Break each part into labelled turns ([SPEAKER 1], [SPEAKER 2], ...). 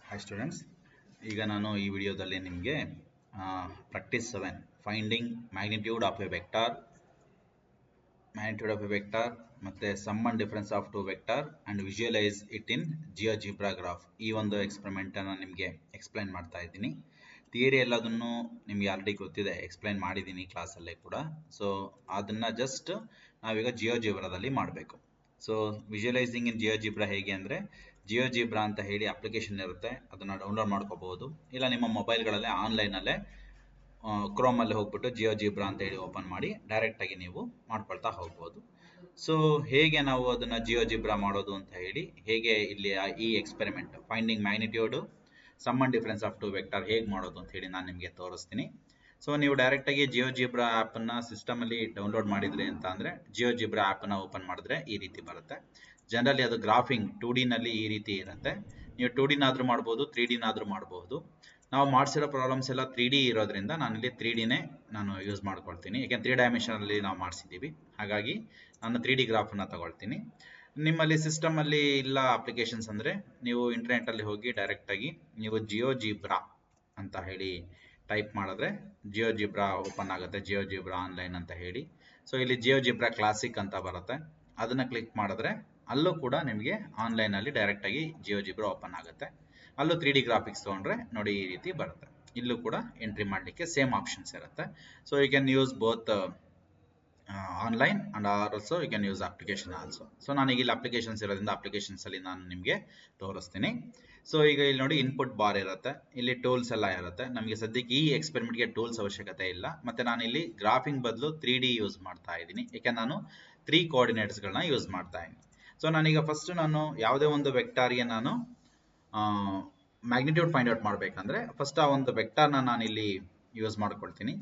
[SPEAKER 1] Hi students, ಈಗ ನಾನು ಈ ವಿಡಿಯೋದಲ್ಲಿ ನಿಮಗೆ practice 7 finding magnitude of a vector ಮತ್ತು sum and difference of two vector and visualize it in GeoGebra graph ಈ ಒಂದು ಎಕ್ಸ್ಪೆರಿಮೆಂಟನ್ನು ನಿಮಗೆ ಎಕ್ಸ್ಪ್ಲೈನ್ ಮಾಡ್ತಾ ಇದ್ದೀನಿ. ಥಿಯರಿ ಎಲ್ಲದನ್ನು ನಿಮಗೆ ಆಲ್ರೆಡಿ ಗೊತ್ತಿದೆ, ಎಕ್ಸ್ಪ್ಲೈನ್ ಮಾಡಿದ್ದೀನಿ ಕ್ಲಾಸಲ್ಲೇ ಕೂಡ. ಸೊ ಅದನ್ನು ಜಸ್ಟ್ ನಾವೀಗ ಜಿಯೋಜಿಬ್ರಾದಲ್ಲಿ ಮಾಡಬೇಕು. ಸೊ ವಿಜುವಲೈಸಿಂಗ್ ಇನ್ ಜಿಯೋಜಿಬ್ರಾ ಹೇಗೆ ಅಂದರೆ, ಜಿಯೋಜಿಬ್ರಾ ಅಂತ ಹೇಳಿ ಅಪ್ಲಿಕೇಶನ್ ಇರುತ್ತೆ, ಅದನ್ನು ಡೌನ್ಲೋಡ್ ಮಾಡ್ಕೋಬಹುದು. ಇಲ್ಲ ನಿಮ್ಮ ಮೊಬೈಲ್ಗಳಲ್ಲೇ ಆನ್ಲೈನಲ್ಲೇ ಕ್ರೋಮಲ್ಲಿ ಹೋಗ್ಬಿಟ್ಟು ಜಿಯೋಜಿಬ್ರಾ ಅಂತ ಹೇಳಿ ಓಪನ್ ಮಾಡಿ ಡೈರೆಕ್ಟಾಗಿ ನೀವು ಮಾಡ್ಕೊಳ್ತಾ ಹೋಗ್ಬೋದು. ಸೊ ಹೇಗೆ ನಾವು ಅದನ್ನು ಜಿಯೋಜಿಬ್ರಾ ಮಾಡೋದು ಅಂತ ಹೇಳಿ, ಹೇಗೆ ಇಲ್ಲಿ ಈ experiment finding magnitude sum and difference of two vector ಹೇಗೆ ಮಾಡೋದು ಅಂತ ಹೇಳಿ ನಾನು ನಿಮಗೆ ತೋರಿಸ್ತೀನಿ. ಸೊ ನೀವು ಡೈರೆಕ್ಟಾಗಿ ಜಿಯೋಜಿಬ್ರಾ ಆ್ಯಪನ್ನು ಸಿಸ್ಟಮಲ್ಲಿ ಡೌನ್ಲೋಡ್ ಮಾಡಿದ್ರಿ ಅಂತ ಅಂದರೆ, ಜಿಯೋಜಿಬ್ರಾ ಆ್ಯಪನ್ನು ಓಪನ್ ಮಾಡಿದ್ರೆ ಈ ರೀತಿ ಬರುತ್ತೆ. ಜನರಲಿ ಅದು ಗ್ರಾಫಿಂಗ್ 2D ನಲ್ಲಿ ಈ ರೀತಿ ಇರುತ್ತೆ. ನೀವು 2D ನಾದರೂ ಮಾಡ್ಬೋದು, 3D ನಾದರೂ ಮಾಡಬಹುದು. ನಾವು ಮಾಡಿಸಿರೋ ಪ್ರಾಬ್ಲಮ್ಸ್ ಎಲ್ಲ 3D ಇರೋದ್ರಿಂದ ನಾನಿಲ್ಲಿ 3Dನೇ ನಾನು ಯೂಸ್ ಮಾಡ್ಕೊಳ್ತೀನಿ. ಯಾಕೆಂದರೆ 3 ಡೈಮೆನ್ಷನಲ್ಲಿ ನಾವು ಮಾಡಿಸಿದ್ದೀವಿ, ಹಾಗಾಗಿ ನಾನು 3D ಗ್ರಾಫನ್ನು ತಗೊಳ್ತೀನಿ. ನಿಮ್ಮಲ್ಲಿ ಸಿಸ್ಟಮಲ್ಲಿ ಇಲ್ಲ ಅಪ್ಲಿಕೇಶನ್ಸ್ ಅಂದರೆ ನೀವು ಇಂಟರ್ನೆಟ್ಟಲ್ಲಿ ಹೋಗಿ ಡೈರೆಕ್ಟಾಗಿ ನೀವು ಜಿಯೋಜಿಬ್ರಾ ಅಂತ ಹೇಳಿ ಟೈಪ್ ಮಾಡಿದ್ರೆ ಜಿಯೋಜಿಬ್ರಾ ಓಪನ್ ಆಗುತ್ತೆ, ಜಿಯೋಜಿಬ್ರಾ ಆನ್ಲೈನ್ ಅಂತ ಹೇಳಿ. ಸೊ ಇಲ್ಲಿ ಜಿಯೋಜಿಬ್ರಾ ಕ್ಲಾಸಿಕ್ ಅಂತ ಬರುತ್ತೆ, ಅದನ್ನು ಕ್ಲಿಕ್ ಮಾಡಿದ್ರೆ ಅಲ್ಲೂ ಕೂಡ ನಿಮಗೆ ಆನ್ಲೈನಲ್ಲಿ ಡೈರೆಕ್ಟಾಗಿ ಜಿಯೋಜಿಬ್ರಾ ಓಪನ್ ಆಗುತ್ತೆ. ಅಲ್ಲೂ 3D ಗ್ರಾಫಿಕ್ಸ್ ತೊಗೊಂಡ್ರೆ ನೋಡಿ ಈ ರೀತಿ ಬರುತ್ತೆ. ಇಲ್ಲೂ ಕೂಡ ಎಂಟ್ರಿ ಮಾಡಲಿಕ್ಕೆ ಸೇಮ್ ಆಪ್ಷನ್ಸ್ ಇರುತ್ತೆ. So you can use both online and also you can use application also. So ನಾನೀಗ ಇಲ್ಲಿ ಅಪ್ಲಿಕೇಶನ್ಸ್ ಇರೋದ್ರಿಂದ ಅಪ್ಲಿಕೇಶನ್ಸಲ್ಲಿ ನಾನು ನಿಮಗೆ ತೋರಿಸ್ತೀನಿ. ಸೊ ಈಗ ಇಲ್ಲಿ ನೋಡಿ ಇನ್ಪುಟ್ ಬಾರ್ ಇರುತ್ತೆ, ಇಲ್ಲಿ ಟೂಲ್ಸ್ ಎಲ್ಲ ಇರುತ್ತೆ. ನಮಗೆ ಸದ್ಯಕ್ಕೆ ಈ ಎಕ್ಸ್ಪೆರಿಮೆಂಟ್ಗೆ ಟೂಲ್ಸ್ ಅವಶ್ಯಕತೆ ಇಲ್ಲ. ಮತ್ತು ನಾನಿಲ್ಲಿ ಗ್ರಾಫಿಂಗ್ ಬದಲು 3D ಯೂಸ್ ಮಾಡ್ತಾ ಇದ್ದೀನಿ, ಏಕೆ ನಾನು 3 ಕೋಆರ್ಡಿನೇಟ್ಸ್ಗಳನ್ನ ಯೂಸ್ ಮಾಡ್ತಾ ಇದ್ದೀನಿ. ಸೊ ನಾನೀಗ ಫಸ್ಟ್ ನಾನು ಯಾವುದೇ ಒಂದು ವೆಕ್ಟಾರ್ಗೆ ನಾನು ಮ್ಯಾಗ್ನಿಟ್ಯೂಡ್ ಫೈಂಡ್ ಔಟ್ ಮಾಡಬೇಕಂದ್ರೆ ಫಸ್ಟ್ ಆ ಒಂದು ವೆಕ್ಟಾರ್ನ ನಾನಿಲ್ಲಿ ಯೂಸ್ ಮಾಡ್ಕೊಳ್ತೀನಿ.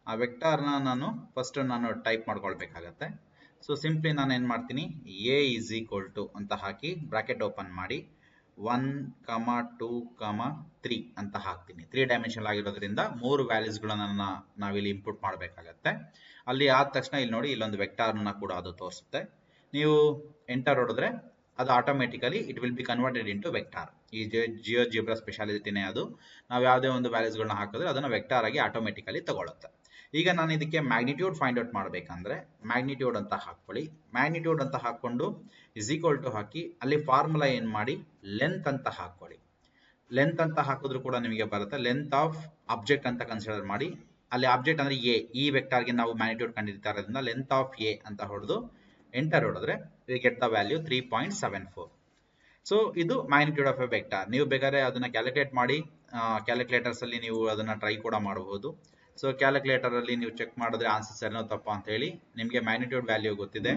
[SPEAKER 1] ಆ ವೆಕ್ಟಾರ್ನ ನಾನು ಫಸ್ಟ್ ನಾನು ಟೈಪ್ ಮಾಡ್ಕೊಳ್ಬೇಕಾಗತ್ತೆ. ಸೊ ಸಿಂಪ್ಲಿ ನಾನು ಏನು ಮಾಡ್ತೀನಿ, ಎ ಈಸ್ ಈಕ್ವಲ್ ಟು ಅಂತ ಹಾಕಿ ಬ್ರಾಕೆಟ್ ಓಪನ್ ಮಾಡಿ 1, 2, 3 ಅಂತ ಹಾಕ್ತೀನಿ. 3 ಡೈಮೆನ್ಷನ್ ಆಗಿರೋದ್ರಿಂದ 3 ವ್ಯಾಲ್ಯೂಸ್ಗಳನ್ನ ನಾವಿಲ್ಲಿ ಇಂಪುಟ್ ಮಾಡಬೇಕಾಗತ್ತೆ. ಅಲ್ಲಿ ಆದ ತಕ್ಷಣ ಇಲ್ಲಿ ನೋಡಿ ಇಲ್ಲೊಂದು ವೆಕ್ಟಾರ್ನ ಕೂಡ ಅದು ತೋರಿಸುತ್ತೆ. ನೀವು ಎಂಟರ್ ಹೊಡೆದ್ರೆ ಅದು automatically it will be converted into vector. ಈ ಜಿಯೋಜಿಬ್ರಾ ಸ್ಪೆಷಾಲಿಟಿನೇ ಅದು. ನಾವು ಯಾವುದೇ ಒಂದು ವ್ಯಾಲ್ಯೂಸ್ಗಳನ್ನ ಹಾಕಿದ್ರೆ ಅದನ್ನು ವೆಕ್ಟಾರ್ ಆಗಿ ಆಟೋಮೆಟಿಕಲಿ ತಗೊಳುತ್ತೆ. ಈಗ ನಾನು ಇದಕ್ಕೆ ಮ್ಯಾಗ್ನಿಟ್ಯೂಡ್ ಫೈಂಡ್ ಔಟ್ ಮಾಡಬೇಕಂದ್ರೆ ಮ್ಯಾಗ್ನಿಟ್ಯೂಡ್ ಅಂತ ಹಾಕ್ಕೊಳ್ಳಿ. ಮ್ಯಾಗ್ನಿಟ್ಯೂಡ್ ಅಂತ ಹಾಕ್ಕೊಂಡು ಇಸ್ ಈಕ್ವಲ್ ಟು ಹಾಕಿ ಅಲ್ಲಿ ಫಾರ್ಮುಲಾ ಏನು ಮಾಡಿ ಲೆಂತ್ ಅಂತ ಹಾಕ್ಕೊಳ್ಳಿ. ಲೆಂತ್ ಅಂತ ಹಾಕಿದ್ರು ಕೂಡ ನಿಮಗೆ ಬರುತ್ತೆ. ಲೆಂತ್ ಆಫ್ ಆಬ್ಜೆಕ್ಟ್ ಅಂತ ಕನ್ಸಿಡರ್ ಮಾಡಿ. ಅಲ್ಲಿ ಆಬ್ಜೆಕ್ಟ್ ಅಂದರೆ ಎ, ಈ ವೆಕ್ಟಾರ್ಗೆ ನಾವು ಮ್ಯಾಗ್ನಿಟ್ಯೂಡ್ ಕಂಡಿಡ್ತಾ ಇರೋದ್ರಿಂದ ಲೆಂತ್ ಆಫ್ ಎ ಅಂತ ಹೊಡೆದು ಎಂಟರ್ ಹೊಡೆದ್ರೆ we get the value 3.74. So ಇದು ಮ್ಯಾಗ್ನಿಟ್ಯೂಡ್ ಆಫ್ ಎ ವೆಕ್ಟಾರ್. ನೀವು ಬೇಕಾದ್ರೆ ಅದನ್ನು ಕ್ಯಾಲ್ಕುಲೇಟ್ ಮಾಡಿ ಕ್ಯಾಲ್ಕುಲೇಟರ್ಸಲ್ಲಿ ನೀವು ಅದನ್ನು ಟ್ರೈ ಕೂಡ ಮಾಡಬಹುದು. ಸೊ ಕ್ಯಾಲ್ಕುಲೇಟರಲ್ಲಿ ನೀವು ಚೆಕ್ ಮಾಡಿದ್ರೆ ಆನ್ಸರ್ಸ್ ಏನೋ ತಪ್ಪ ಅಂತ ಹೇಳಿ ನಿಮಗೆ ಮ್ಯಾಗ್ನಿಟ್ಯೂಡ್ ವ್ಯಾಲ್ಯೂ ಗೊತ್ತಿದೆ.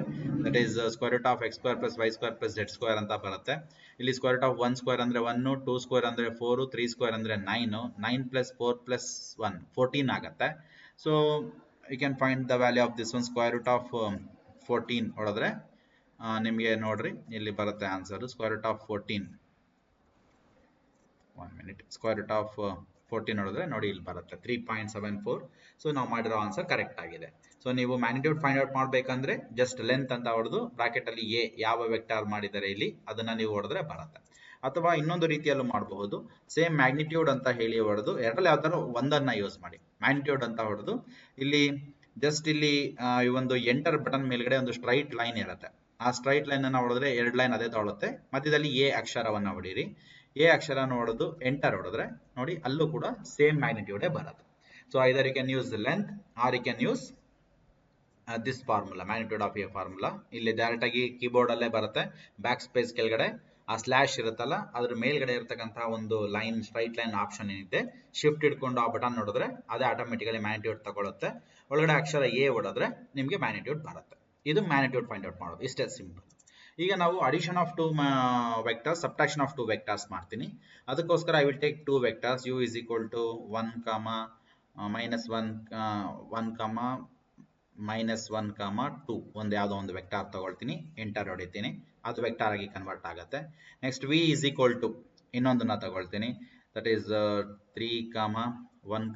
[SPEAKER 1] That is square root of x² + y² + z² ಅಂತ ಬರುತ್ತೆ. ಇಲ್ಲಿ ಸ್ಕ್ವೇರ್ ರೂಟ್ ಆಫ್ 1² ಅಂದರೆ 1, 2² ಅಂದರೆ 4, 3² ಅಂದರೆ 9, 9 + 4 + 1 14 ಆಗುತ್ತೆ. So you can find the value of this one. Square root of 14 ಹೊಡೆದ್ರೆ ನಿಮಗೆ ನೋಡ್ರಿ ಇಲ್ಲಿ ಬರುತ್ತೆ answer. Square root of 14 1 minute, square root of 14 ನೋಡಿದ್ರೆ ನೋಡಿ ಇಲ್ಲಿ ಬರುತ್ತೆ 3.74. ಸೊ ನಾವು ಮಾಡಿರೋ ಆನ್ಸರ್ ಕರೆಕ್ಟ್ ಆಗಿದೆ. ಸೊ ನೀವು ಮ್ಯಾಗ್ನಿಟ್ಯೂಡ್ ಫೈಂಡ್ ಔಟ್ ಮಾಡಬೇಕಂದ್ರೆ ಜಸ್ಟ್ ಲೆಂತ್ ಅಂತ ಹೊಡೆದು ಬ್ರಾಕೆಟಲ್ಲಿ ಎ ಯಾವ ವೆಕ್ಟಾರ್ ಮಾಡಿದ್ದಾರೆ ಇಲ್ಲಿ ಅದನ್ನು ನೀವು ಹೊಡೆದ್ರೆ ಬರುತ್ತೆ. ಅಥವಾ ಇನ್ನೊಂದು ರೀತಿಯಲ್ಲೂ ಮಾಡಬಹುದು. ಸೇಮ್ ಮ್ಯಾಗ್ನಿಟ್ಯೂಡ್ ಅಂತ ಹೇಳಿ ಹೊಡೆದು ಎರಡರಲ್ಲಿ ಯಾವ್ದಾದ್ರು ಒಂದನ್ನು ಯೂಸ್ ಮಾಡಿ. ಮ್ಯಾಗ್ನಿಟ್ಯೂಡ್ ಅಂತ ಹೊಡೆದು ಇಲ್ಲಿ ಜಸ್ಟ್ ಇಲ್ಲಿ ಈ ಒಂದು ಎಂಟರ್ ಬಟನ್ ಮೇಲ್ಗಡೆ ಒಂದು ಸ್ಟ್ರೈಟ್ ಲೈನ್ ಇರುತ್ತೆ. ಆ ಸ್ಟ್ರೈಟ್ ಲೈನ್ ಅನ್ನು ಹೊಡೆದ್ರೆ 2 ಲೈನ್ ಅದೇ ತಗೊಳುತ್ತೆ. ಮಧ್ಯದಲ್ಲಿ ಎ ಅಕ್ಷರವನ್ನು ಹೊಡೀರಿ. ಎ ಅಕ್ಷರನ ಹೊಡೆದು ಎಂಟರ್ ಹೊಡೆದ್ರೆ ನೋಡಿ ಅಲ್ಲೂ ಕೂಡ ಸೇಮ್ ಮ್ಯಾಗ್ನಿಟ್ಯೂಡೇ ಬರುತ್ತೆ. So either you can use length or you can use this formula, magnitude of a formula. ಇಲ್ಲಿ ಡೈರೆಕ್ಟ್ ಆಗಿ ಕೀಬೋರ್ಡ್ ಅಲ್ಲೇ ಬರುತ್ತೆ. ಬ್ಯಾಕ್ ಸ್ಪೇಸ್ ಕೆಳಗಡೆ ಆ ಸ್ಲ್ಯಾಶ್ ಇರುತ್ತಲ್ಲ, ಅದ್ರ ಮೇಲ್ಗಡೆ ಇರತಕ್ಕಂತಹ ಒಂದು ಲೈನ್, ಸ್ಟ್ರೈಟ್ ಲೈನ್ ಆಪ್ಷನ್ ಏನಿದೆ, ಶಿಫ್ಟ್ ಇಟ್ಕೊಂಡು ಆ ಬಟನ್ ನೋಡಿದ್ರೆ ಅದೇ ಆಟೋಮೆಟಿಕಲಿ ಮ್ಯಾಗ್ನಿಟ್ಯೂಡ್ ತಗೊಳುತ್ತೆ. ಒಳಗಡೆ ಅಕ್ಷರ ಎ ಹೊಡೆದ್ರೆ ನಿಮಗೆ ಮ್ಯಾಗ್ನಿಟ್ಯೂಡ್ ಬರುತ್ತೆ. ಇದು ಮ್ಯಾಗ್ನಿಟ್ಯೂಡ್ ಫೈಂಡ್ ಔಟ್ ಮಾಡೋದು, ಇಷ್ಟೇ ಸಿಂಪಲ್. ಈಗ ನಾವು addition of 2 vectors, subtraction of 2 vectors ಮಾಡ್ತೀನಿ. ಅದಕ್ಕೋಸ್ಕರ I will take 2 vectors. u is equal to 1, -1, ಒಂದು ಯಾವುದೋ ಒಂದು ವೆಕ್ಟಾರ್ ತಗೊಳ್ತೀನಿ, ಎಂಟರ್ ಹೊಡಿತೀನಿ, ಅದು ವೆಕ್ಟಾರ್ ಆಗಿ ಕನ್ವರ್ಟ್ ಆಗುತ್ತೆ. Next v is equal to ಇನ್ನೊಂದನ್ನ ತಗೊಳ್ತೀನಿ, ದಟ್ ಈಸ್ 3, 1,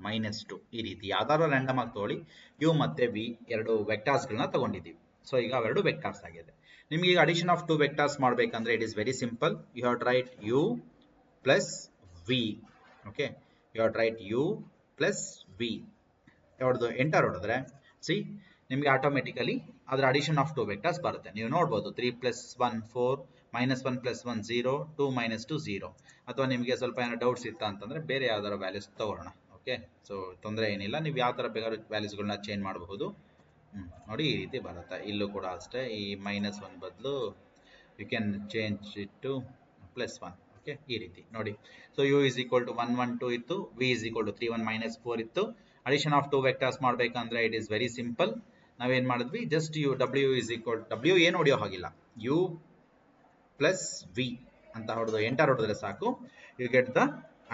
[SPEAKER 1] -2. ಈ ರೀತಿ ಯಾವ್ದಾದ್ರು ರ್ಯಾಂಡಮ್ ಆಗಿ ತಗೊಳ್ಳಿ. u ಮತ್ತೆ v ಎರಡು ವೆಕ್ಟಾರ್ಸ್ಗಳನ್ನ ತಗೊಂಡಿದ್ದೀವಿ. ಸೊ ಈಗ ಅವೆರಡು ವೆಕ್ಟಾರ್ಸ್ ಆಗಿದೆ. ನಿಮಗೆ ಈಗ ಅಡಿಷನ್ ಆಫ್ 2 ವೆಕ್ಟಾರ್ಸ್ ಮಾಡಬೇಕಂದ್ರೆ it is very simple. You have to write u plus v. Okay, you have to write u plus v. ಯಾವ್ದು ಎಂಟರ್ ಹೊಡೆದ್ರೆ ಸಿ ನಿಮಗೆ ಆಟೋಮೆಟಿಕಲಿ ಅದರ ಅಡಿಷನ್ ಆಫ್ 2 ವೆಕ್ಟರ್ಸ್ ಬರುತ್ತೆ. ನೀವು ನೋಡ್ಬೋದು 3 + 1 4 -1 + 1 0 2 - 2 0. ಅಥವಾ ನಿಮಗೆ ಸ್ವಲ್ಪ ಏನೋ ಡೌಟ್ಸ್ ಇತ್ತ ಅಂತಂದ್ರೆ ಬೇರೆ ಯಾವ್ದಾರ ವ್ಯಾಲ್ಯೂಸ್ ತಗೊಳ್ಳೋಣ. ಓಕೆ, ಸೊ ತೊಂದರೆ ಏನಿಲ್ಲ, ನೀವು ಯಾವ ಥರ ಬೇಕಾದ್ರೂ ವ್ಯಾಲ್ಯೂಸ್ಗಳನ್ನ ಚೇಂಜ್ ಮಾಡಬಹುದು. ನೋಡಿ ಈ ರೀತಿ ಬರುತ್ತೆ. ಇಲ್ಲೂ ಕೂಡ ಅಷ್ಟೇ, ಈ -1 ಬದಲು you can change it to +1. Okay, ಈ ರೀತಿ ನೋಡಿ. ಸೊ u = 1 1 2 ಇತ್ತು, v = 3 1 - 4 ಇತ್ತು. ಅಡಿಷನ್ ಆಫ್ 2 ವೆಕ್ಟರ್ಸ್ ಮಾಡಬೇಕಂದ್ರೆ ಇಟ್ ಈಸ್ ವೆರಿ ಸಿಂಪಲ್. ನಾವೇನು ಮಾಡಿದ್ವಿ, ಜಸ್ಟ್ w ಏನು ಹೊಡೆಯೋ ಹಾಗಿಲ್ಲ, u plus v ಅಂತ ಹೊಡೆದು ಎಂಟರ್ ಹೊಡೆದ್ರೆ ಸಾಕು, you get the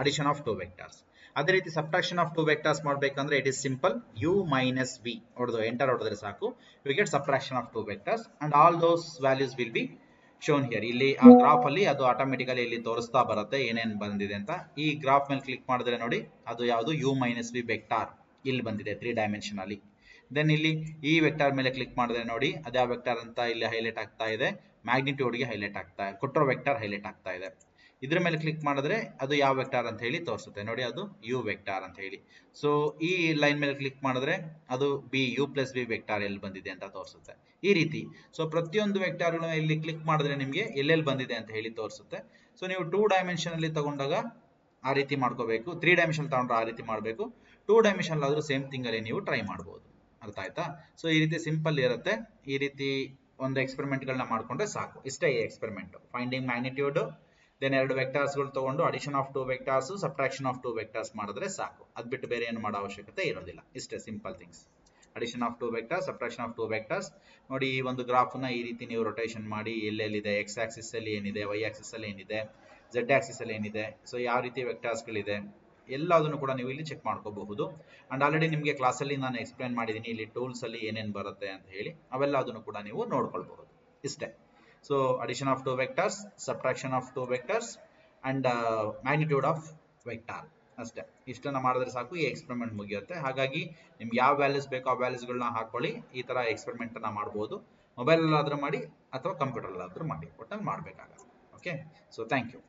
[SPEAKER 1] addition of 2 vectors. ಅದೇ ರೀತಿ ಸಬ್ಟ್ರಾಕ್ಷನ್ ಆಫ್ 2 ವೆಕ್ಟರ್ಸ್ ಮಾಡಬೇಕಂದ್ರೆ it is simple, u minus v ಹೊಡೆದು ಎಂಟರ್ ಹೊಡೆದ್ರೆ ಸಾಕು, you get subtraction of 2 vectors and all those values will be shown here. ಇಲ್ಲಿ ಆ ಗ್ರಾಫ್ ಅಲ್ಲಿ ಅದು ಆಟೋಮೆಟಿಕಲಿ ಇಲ್ಲಿ ತೋರಿಸ್ತಾ ಬರುತ್ತೆ ಏನೇನು ಬಂದಿದೆ ಅಂತ. ಈ ಗ್ರಾಫ್ ಮೇಲೆ ಕ್ಲಿಕ್ ಮಾಡಿದ್ರೆ ನೋಡಿ, ಅದು ಯಾವುದು u minus v ವೆಕ್ಟಾರ್ ಇಲ್ಲಿ ಬಂದಿದೆ 3 ಡೈಮೆನ್ಷನ್ ಅಲ್ಲಿ. ದೆನ್ ಇಲ್ಲಿ ಈ ವೆಕ್ಟಾರ್ ಮೇಲೆ ಕ್ಲಿಕ್ ಮಾಡಿದ್ರೆ ನೋಡಿ, ಅದ್ಯಾವ ವೆಕ್ಟಾರ್ ಅಂತ ಇಲ್ಲಿ ಹೈಲೈಟ್ ಆಗ್ತಾ ಇದೆ, ಮ್ಯಾಗ್ನಿಟ್ಯೂಡ್ಗೆ ಹೈಲೈಟ್ ಆಗ್ತಾ ಇದೆ, ಕೊಟ್ಟಿರೋ ವೆಕ್ಟಾರ್ ಹೈಲೈಟ್ ಆಗ್ತಾ ಇದೆ. ಇದ್ರ ಮೇಲೆ ಕ್ಲಿಕ್ ಮಾಡಿದ್ರೆ ಅದು ಯಾವ ವೆಕ್ಟಾರ್ ಅಂತ ಹೇಳಿ ತೋರಿಸುತ್ತೆ ನೋಡಿ, ಅದು ಯು ವೆಕ್ಟಾರ್ ಅಂತ ಹೇಳಿ. ಸೊ ಈ ಲೈನ್ ಮೇಲೆ ಕ್ಲಿಕ್ ಮಾಡಿದ್ರೆ ಅದು u plus v ವೆಕ್ಟಾರ್ ಎಲ್ಲಿ ಬಂದಿದೆ ಅಂತ ತೋರಿಸುತ್ತೆ. ಈ ರೀತಿ ಸೊ ಪ್ರತಿಯೊಂದು ವೆಕ್ಟಾರ್ಗಳನ್ನ ಇಲ್ಲಿ ಕ್ಲಿಕ್ ಮಾಡಿದ್ರೆ ನಿಮಗೆ ಎಲ್ಲೆಲ್ಲಿ ಬಂದಿದೆ ಅಂತ ಹೇಳಿ ತೋರಿಸುತ್ತೆ. ಸೊ ನೀವು 2 ಡೈಮೆನ್ಷನ್ ಅಲ್ಲಿ ತಗೊಂಡಾಗ ಆ ರೀತಿ ಮಾಡ್ಕೋಬೇಕು, 3 ಡೈಮೆನ್ಷನ್ ತಗೊಂಡ್ರೆ ಆ ರೀತಿ ಮಾಡಬೇಕು, 2 ಡೈಮೆನ್ಷನ್ ಆದ್ರೂ ಸೇಮ್ ಥಿಂಗ್ ಅಲ್ಲಿ ನೀವು ಟ್ರೈ ಮಾಡಬಹುದು. ಅರ್ಥ ಆಯ್ತಾ? ಸೊ ಈ ರೀತಿ ಸಿಂಪಲ್ ಇರುತ್ತೆ. ಈ ರೀತಿ ಒಂದು ಎಕ್ಸ್ಪೆರಿಮೆಂಟ್ ಗಳನ್ನ ಮಾಡ್ಕೊಂಡ್ರೆ ಸಾಕು. ಇಷ್ಟೇ ಈ experiment, finding magnitude, then 2 vectors ಗಳು ತಗೊಂಡು addition of 2 vectors, subtraction of 2 vectors ಮಾಡಿದ್ರೆ ಸಾಕು. ಅದ್ ಬಿಟ್ಟು ಬೇರೆ ಏನು ಮಾಡೋ ಅವಶ್ಯಕತೆ ಇರೋದಿಲ್ಲ. ಇಷ್ಟೇ simple things. Addition of 2 vectors, subtraction of 2 vectors. ನೋಡಿ, ಈ ಒಂದು ಗ್ರಾಫ್ ನ ಈ ರೀತಿ ನೀವು ರೊಟೇಷನ್ ಮಾಡಿ, ಎಲ್ಲೆಲ್ಲಿದೆ, ಎಕ್ಸ್ ಆಕ್ಸಿಸ್ ಅಲ್ಲಿ ಏನಿದೆ, ವೈ ಆಕ್ಸಿಸ್ ಅಲ್ಲಿ ಏನಿದೆ, ಝೆಡ್ ಆಕ್ಸಿಸ್ ಅಲ್ಲಿ ಏನಿದೆ, ಸೊ ಯಾವ ರೀತಿ ವೆಕ್ಟರ್ಸ್ ಗಳಿದೆ ಎಲ್ಲದನ್ನು ಕೂಡ ನೀವು ಇಲ್ಲಿ ಚೆಕ್ ಮಾಡ್ಕೋಬಹುದು. ಅಂಡ್ ಆಲ್ರೆಡಿ ನಿಮಗೆ ಕ್ಲಾಸಲ್ಲಿ ನಾನು ಎಕ್ಸ್ಪ್ಲೈನ್ ಮಾಡಿದ್ದೀನಿ ಇಲ್ಲಿ ಟೂಲ್ಸ್ ಅಲ್ಲಿ ಏನೇನು ಬರುತ್ತೆ ಅಂತ ಹೇಳಿ, ಅವೆಲ್ಲದನ್ನು ಕೂಡ ನೀವು ನೋಡ್ಕೊಳ್ಬಹುದು. ಇಷ್ಟೇ. So addition of 2 vectors, subtraction of 2 vectors and magnitude of vector, ಅಷ್ಟೇ. ಇಷ್ಟನ್ನ ಮಾಡಿದ್ರೆ ಸಾಕು, ಈ ಎಕ್ಸ್ಪೆರಿಮೆಂಟ್ ಮುಗಿಯುತ್ತೆ. ಹಾಗಾಗಿ ನಿಮ್ಗೆ ಯಾವ ವ್ಯಾಲ್ಯೂಸ್ ಬೇಕೋ ಆ ವ್ಯಾಲ್ಯೂಸ್ಗಳನ್ನ ಹಾಕೊಳ್ಳಿ. ಈ ತರ ಎಕ್ಸ್ಪೆರಿಮೆಂಟ್ ಅನ್ನ ಮಾಡಬಹುದು. ಮೊಬೈಲ್ ಆದ್ರೂ ಮಾಡಿ ಅಥವಾ ಕಂಪ್ಯೂಟರ್ ಆದ್ರೂ ಮಾಡಿ, ಒಟ್ಟಲ್ಲಿ ಮಾಡಬೇಕಾಗುತ್ತೆ. Okay, so thank you.